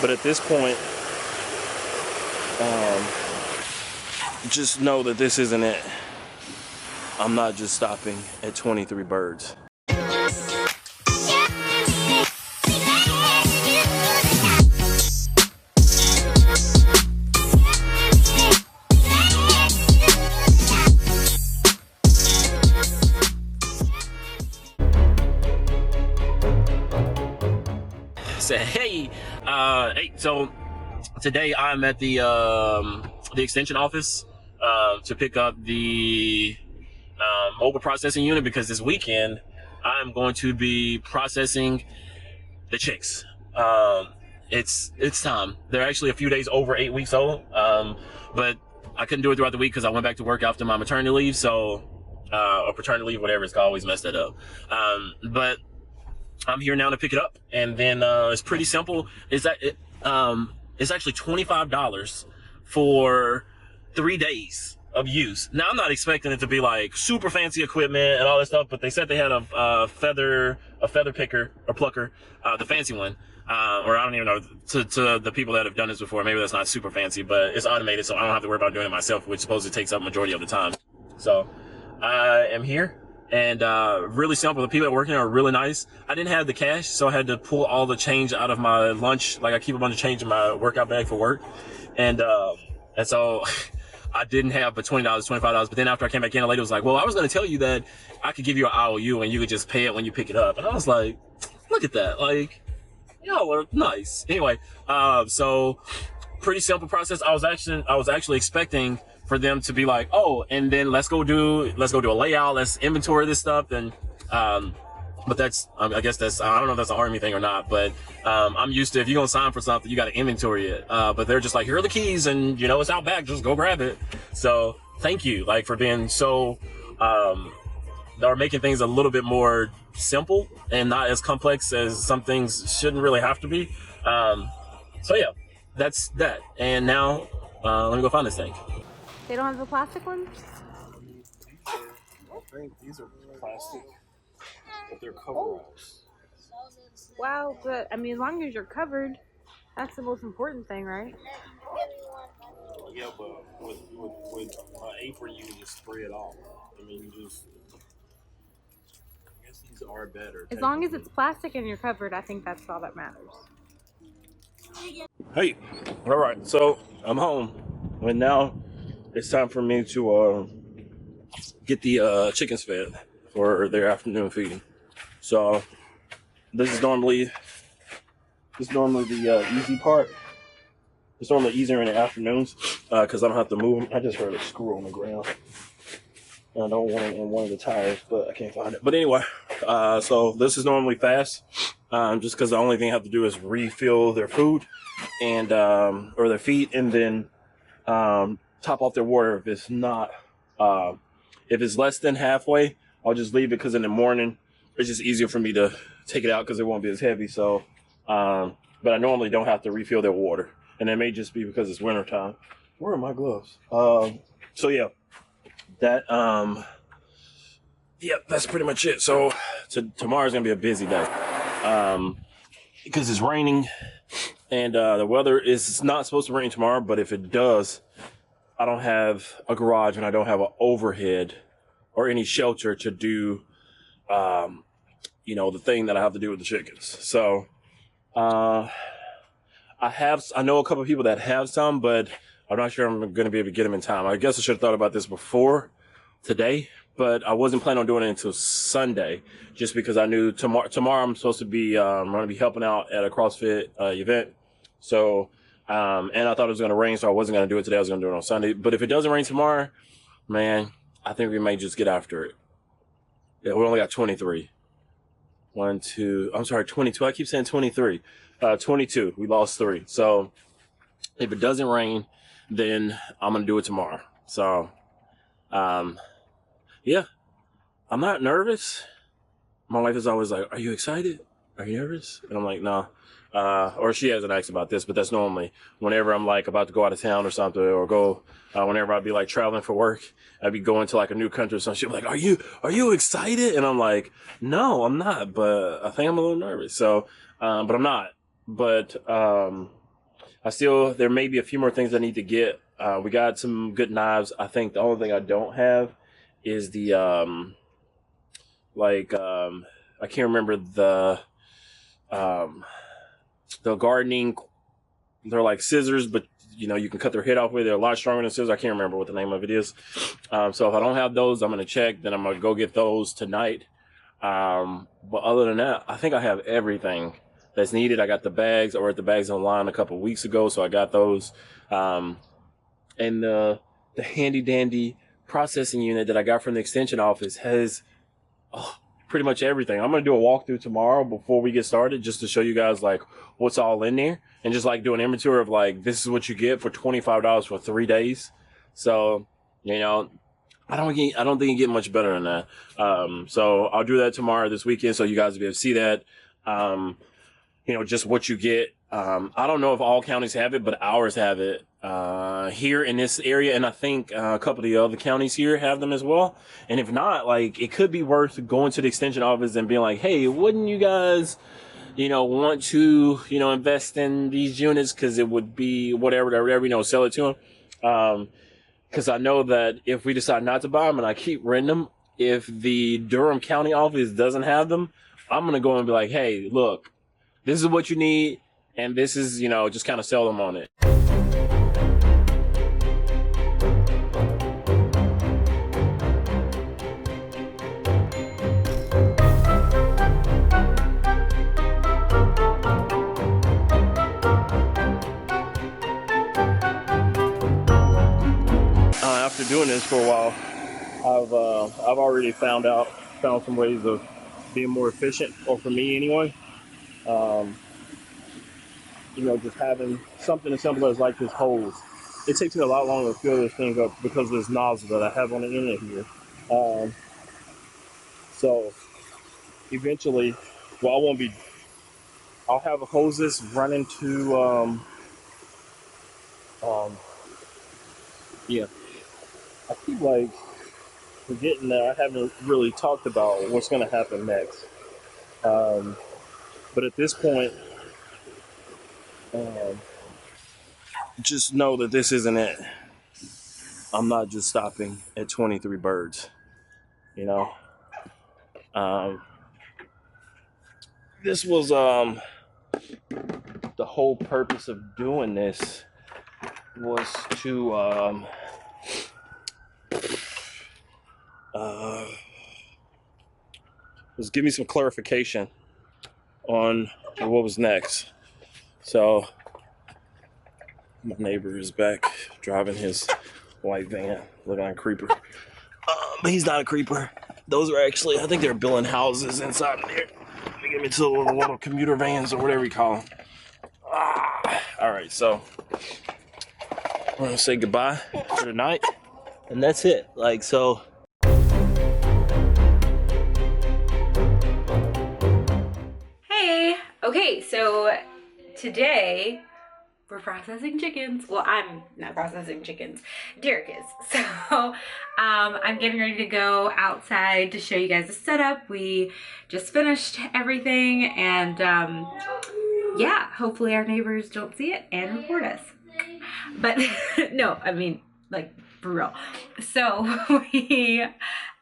But at this point, just know that this isn't it. I'm not just stopping at 23 birds. Say hey, so today I'm at the extension office to pick up the mobile processing unit, because this weekend I'm going to be processing the chicks. It's time. They're actually a few days over 8 weeks old, but I couldn't do it throughout the week because I went back to work after my maternity leave, so or paternity leave, whatever it's called. Always mess that up. But I'm here now to pick it up, and then it's pretty simple. It's actually $25 for 3 days of use. Now, I'm not expecting it to be like super fancy equipment and all that stuff, but they said they had a feather picker or plucker, the fancy one, or I don't even know, to the people that have done this before, maybe that's not super fancy, but it's automated, so I don't have to worry about doing it myself, which supposedly takes up majority of the time. So I am here. And really simple. The people that work here are really nice. I didn't have the cash, so I had to pull all the change out of my lunch. Like, I keep a bunch of change in my workout bag for work, and so I didn't have but $20, $25. But then after I came back in, the lady was like, "Well, I was going to tell you that I could give you an IOU and you could just pay it when you pick it up." And I was like, "Look at that! Like, y'all are nice." Anyway, so pretty simple process. I was actually expecting for them to be like, "Oh, and then let's go do a layout, let's inventory this stuff," and but that's I guess that's, I don't know if that's an Army thing or not, but I'm used to, if you're gonna sign for something, you got to inventory it. But they're just like, "Here are the keys, and it's out back, just go grab it." So thank you, like, for being so or making things a little bit more simple and not as complex as some things shouldn't really have to be. So yeah, that's that. And now let me go find this thing. They don't have the plastic ones? I think these are plastic, but they're cover-ups. Wow, but I mean, as long as you're covered, that's the most important thing, right? Yeah, but with an apron, you can just spray it off. I mean, I guess these are better. As long as it's plastic and you're covered, I think that's all that matters. Hey, all right, so I'm home, and now it's time for me to get the chickens fed for their afternoon feeding. So this is normally the easy part. It's normally easier in the afternoons because I don't have to move them. I just heard a screw on the ground. I don't want it on one of the tires, but I can't find it. But anyway, so this is normally fast, just because the only thing I have to do is refill their food and or their feed, and then top off their water. If it's not, if it's less than halfway, I'll just leave it, because in the morning it's just easier for me to take it out because it won't be as heavy. So, but I normally don't have to refill their water, and it may just be because it's winter time. Where are my gloves? So yeah, that yeah, that's pretty much it. So tomorrow's gonna be a busy day because it's raining, and the weather is not supposed to rain tomorrow. But if it does, I don't have a garage and I don't have an overhead or any shelter to do, the thing that I have to do with the chickens. So, I know a couple of people that have some, but I'm not sure I'm going to be able to get them in time. I guess I should have thought about this before today, but I wasn't planning on doing it until Sunday, just because I knew tomorrow I'm supposed to be, I'm going to be helping out at a CrossFit event. So, and I thought it was going to rain, so I wasn't going to do it today. I was going to do it on Sunday. But if it doesn't rain tomorrow, man, I think we may just get after it. Yeah, we only got 23. 22. I keep saying 23. 22. We lost 3. So if it doesn't rain, then I'm going to do it tomorrow. So, yeah, I'm not nervous. My wife is always like, "Are you excited? Are you nervous?" And I'm like, "No." Or she hasn't asked about this, but that's normally whenever I'm like about to go out of town or something, or go, whenever I'd be like traveling for work, I'd be going to like a new country or something. She'd be like, are you excited? And I'm like, "No, I'm not, but I think I'm a little nervous." So, but I'm not. But, there may be a few more things I need to get. We got some good knives. I think the only thing I don't have is the I can't remember the gardening. They're like scissors, but you know, you can cut their head off with. They're a lot stronger than scissors. I can't remember what the name of it is. So if I don't have those, I'm gonna check. Then I'm gonna go get those tonight. But other than that, I think I have everything that's needed. I got the bags. I ordered the bags online a couple weeks ago, so I got those. And the handy dandy processing unit that I got from the extension office has pretty much everything. I'm gonna do a walkthrough tomorrow before we get started, just to show you guys like what's all in there, and just like do an inventory of like, this is what you get for $25 for 3 days. So, you know, I don't think you get much better than that. So I'll do that tomorrow this weekend, so you guys will be able to see that. You know, just what you get. I don't know if all counties have it, but ours have it here in this area, and I think a couple of the other counties here have them as well. And if not, like, it could be worth going to the extension office and being like, hey, wouldn't you guys, you know, want to, you know, invest in these units, because it would be whatever, you know, sell it to them. Because I know that if we decide not to buy them and I keep renting them, if the Durham County office doesn't have them, I'm going to go and be like, hey, look, this is what you need, and this is, you know, just kind of sell them on it. After doing this for a while, I've already found some ways of being more efficient, or for me anyway. You know, just having something as simple as like this hose. It takes me a lot longer to fill this thing up because of this nozzle that I have on the end of here. So eventually, well, I'll have hoses running to, yeah. I keep like forgetting that I haven't really talked about what's going to happen next. But at this point, just know that this isn't it. I'm not just stopping at 23 birds, you know. This was the whole purpose of doing this was to give me some clarification on what was next. So my neighbor is back driving his white van, looking like a creeper. But he's not a creeper. Those are actually, I think they're building houses inside of there. Let me get me to the little commuter vans or whatever you call them. All right, so we're gonna say goodbye for tonight, and that's it. Like, so. Hey, okay, so today we're processing chickens. Well, I'm not processing chickens. Derek is. So I'm getting ready to go outside to show you guys the setup. We just finished everything, and yeah, hopefully our neighbors don't see it and report us. But no, I mean, like, for real. So we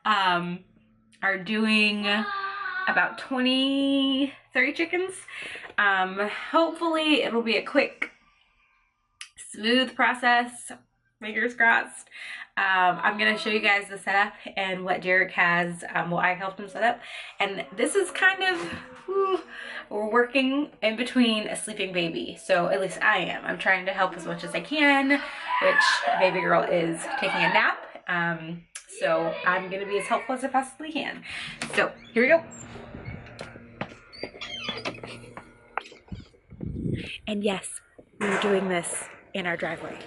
are doing about 30 chickens. Hopefully it'll be a quick, smooth process, fingers crossed. I'm gonna show you guys the setup and what Derek has, what I helped him set up. And this is kind of, we're working in between a sleeping baby. So at least I am. I'm trying to help as much as I can, which baby girl is taking a nap. So I'm gonna be as helpful as I possibly can. So here we go. And yes, we're doing this in our driveway.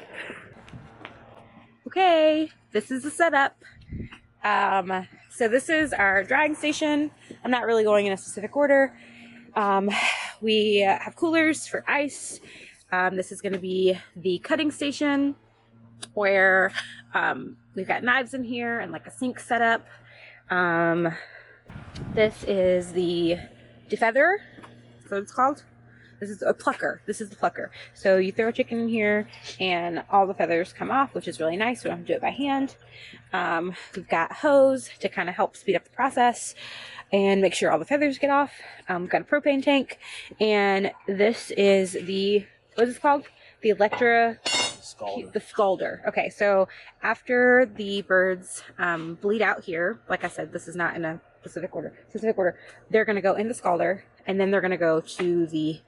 Okay, this is the setup. So this is our drying station. I'm not really going in a specific order. We have coolers for ice. This is going to be the cutting station, where we've got knives in here and like a sink setup. This is the defeather, that's what it's called. This is a plucker. This is the plucker. So you throw a chicken in here and all the feathers come off, which is really nice. We don't have to do it by hand. We've got hose to kind of help speed up the process and make sure all the feathers get off. We've got a propane tank, and this is the, what is it called? The the scalder. Okay, so after the birds bleed out here, like I said, this is not in a specific order, they're going to go in the scalder, and then they're going to go to the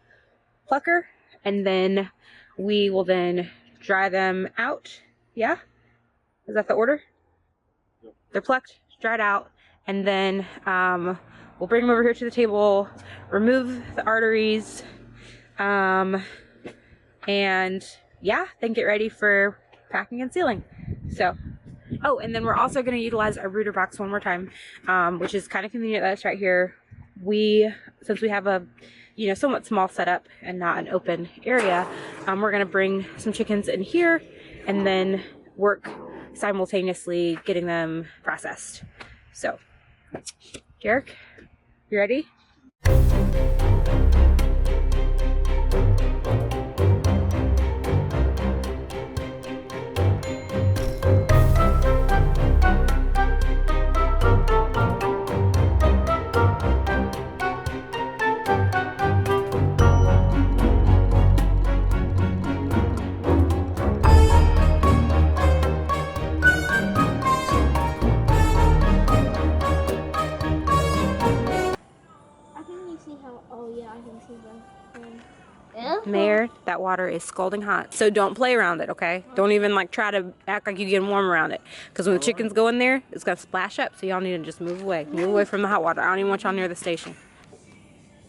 plucker, and then we will then dry them out. Yeah? Is that the order? Yep. They're plucked, dried out, and then we'll bring them over here to the table, remove the arteries, and yeah, then get ready for packing and sealing. So, oh, and then we're also going to utilize our brooder box one more time, which is kind of convenient that it's right here. Since we have a, somewhat small setup and not an open area, we're going to bring some chickens in here and then work simultaneously getting them processed. So, Derek, you ready? Mayor, that water is scalding hot, so don't play around it, okay? Don't even try to act like you're getting warm around it, because when the chickens go in there, it's gonna splash up. So y'all need to just move away from the hot water. I don't even want y'all near the station.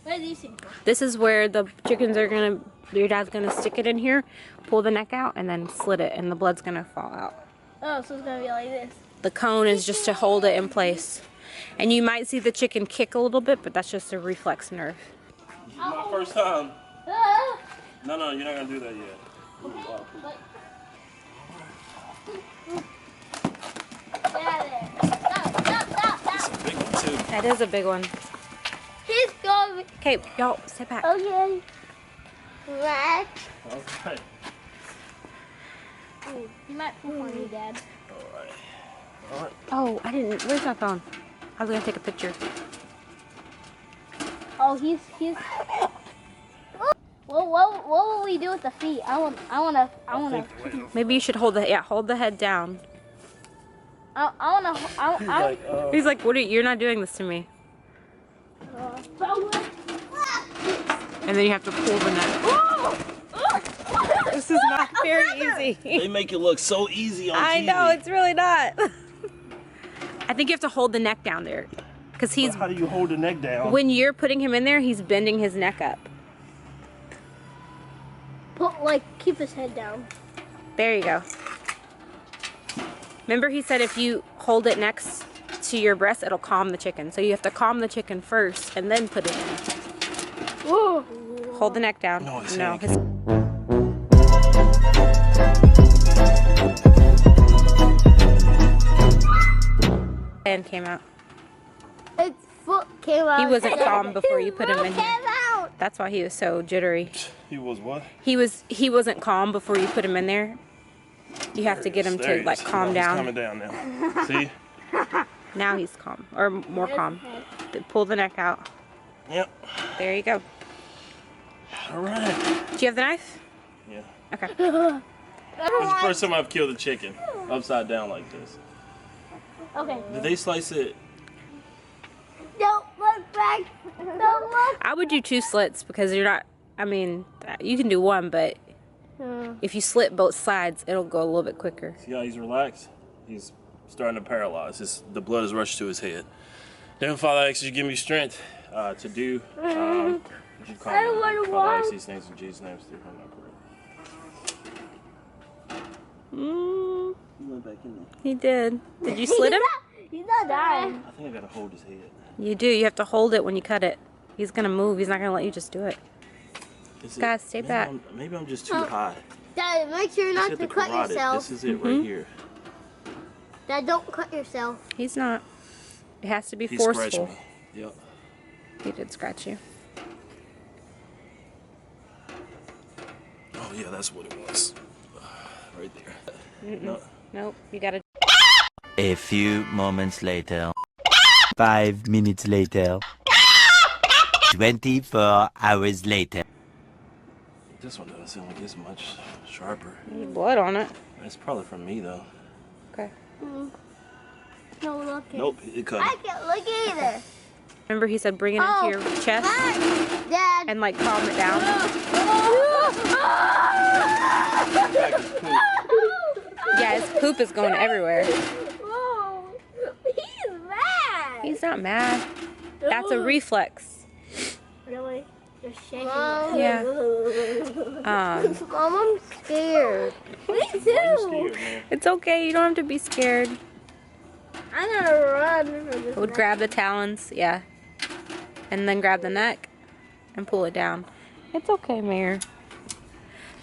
What are these things for? This is where the chickens are gonna, your dad's gonna stick it in here, pull the neck out, and then slit it, and the blood's gonna fall out. Oh, so it's gonna be like this. The cone is just to hold it in place, and you might see the chicken kick a little bit, but that's just a reflex nerve. This is my first time. No, you're not gonna do that yet. Wow. It's a big one too. That is a big one. He's going. Okay, y'all, sit back. Okay. Right. Okay. Ooh, you might pull on me, Dad. Alright. Oh, I didn't. Where's my phone? I was gonna take a picture. Oh, he's. What will we do with the feet? I wanna. Maybe you should hold the head down. He's like, what are you're not doing this to me. And then you have to pull the neck. This is not very easy. They make it look so easy on TV. I know, it's really not. I think you have to hold the neck down there. Because he's. How do you hold the neck down? When you're putting him in there, he's bending his neck up. Keep his head down. There you go. Remember he said if you hold it next to your breast, it'll calm the chicken. So you have to calm the chicken first and then put it in. Ooh. Hold the neck down. No, and came out. His foot came out. He wasn't calm before you put him in here. Out. That's why he was so jittery. He was what? He wasn't calm before you put him in there. You have to get him to calm down. He's coming down now. See? Now he's calm, or more calm. Pull the neck out. Yep. There you go. All right. Do you have the knife? Yeah. Okay. This is the first time I've killed a chicken upside down like this. Okay. Did they slice it? Don't look back. Don't look. I would do 2 slits because you're not. I mean, you can do 1, but if you slit both sides, it'll go a little bit quicker. See how he's relaxed? He's starting to paralyze. The blood has rushed to his head. Then Father, I ask you to give me strength to do. Would you call I don't want to Father, I walk. ask these things in Jesus' name. He went back in there. He did. Did you slit him? He's not dying. I think I gotta hold his head. You do. You have to hold it when you cut it. He's gonna move. He's not gonna let you just do it. Guys, stay back. Maybe I'm just too high. Dad, make sure not to cut yourself. This is it right here. Dad, don't cut yourself. He's not. It has to be He forceful. scratched me. Yep. He did scratch you. Oh yeah, that's what it was. Right there. No. Nope, you gotta. A few moments later. 5 minutes later. 24 hours later. This one doesn't seem like it's much sharper. Need blood on it. It's probably from me though. Okay. No looking. Nope, it cut. I can't look either. Remember he said bring it into your chest Dad. and like calm it down? Yeah, his poop is going everywhere. Whoa. He's mad. He's not mad. That's a reflex. Really? You're shaking. Yeah. Mom, I'm scared. Me too. Scared, man. It's okay. You don't have to be scared. I'm gonna run for this. I would grab the talons, yeah, and then grab the neck and pull it down. It's okay, Mayor.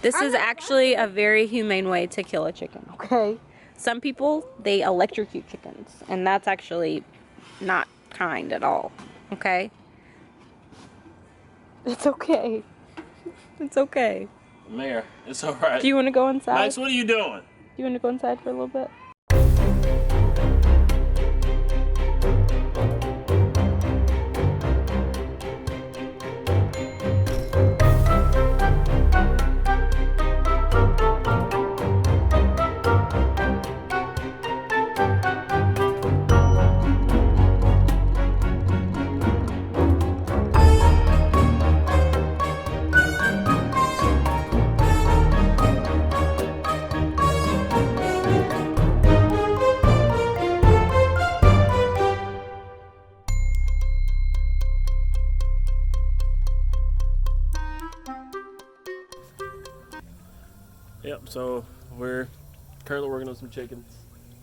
This is actually a very humane way to kill a chicken, okay? Some people, they electrocute chickens, and that's actually not kind at all, okay? It's okay. It's okay. Mayor, it's alright. Do you want to go inside? Max, what are you doing? Do you want to go inside for a little bit? Yep, so we're currently working on some chickens.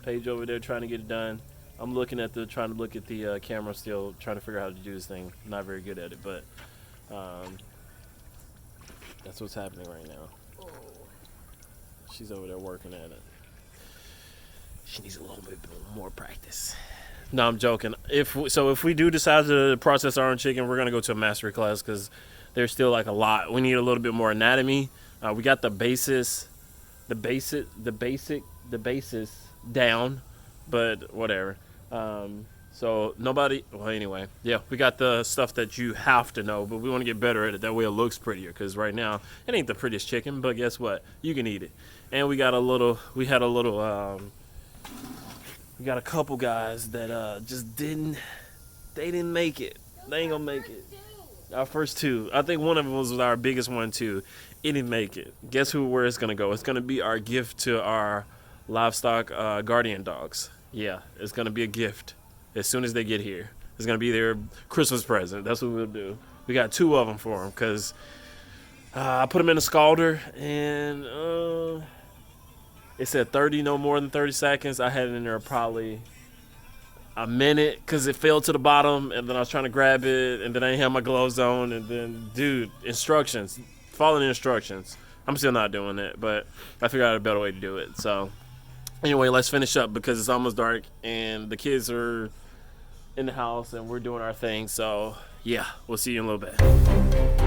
Paige over there trying to get it done. I'm trying to look at the camera still, trying to figure out how to do this thing. Not very good at it, but that's what's happening right now. She's over there working at it. She needs a little bit more practice. No, I'm joking. If we do decide to process our own chicken, we're gonna go to a mastery class because there's still like a lot. We need a little bit more anatomy. We got the basis down, but whatever. So anyway, yeah, we got the stuff that you have to know, but we want to get better at it. That way it looks prettier, because right now it ain't the prettiest chicken, but guess what? You can eat it. And we got a couple guys that just didn't make it. They ain't gonna make it. Our first two. I think one of them was our biggest one too. It didn't make it. Guess where it's gonna go? It's gonna be our gift to our livestock guardian dogs. Yeah, it's gonna be a gift as soon as they get here. It's gonna be their Christmas present. That's what we'll do. We got two of them for them because I put them in a scalder and it said 30, no more than 30 seconds. I had it in there probably a minute because it fell to the bottom, and then I was trying to grab it, and then I didn't have my gloves on, and then, dude, instructions, following the instructions. I'm still not doing it, but I figured out a better way to do it. So anyway, let's finish up because it's almost dark, and the kids are in the house, and we're doing our thing. So yeah, we'll see you in a little bit.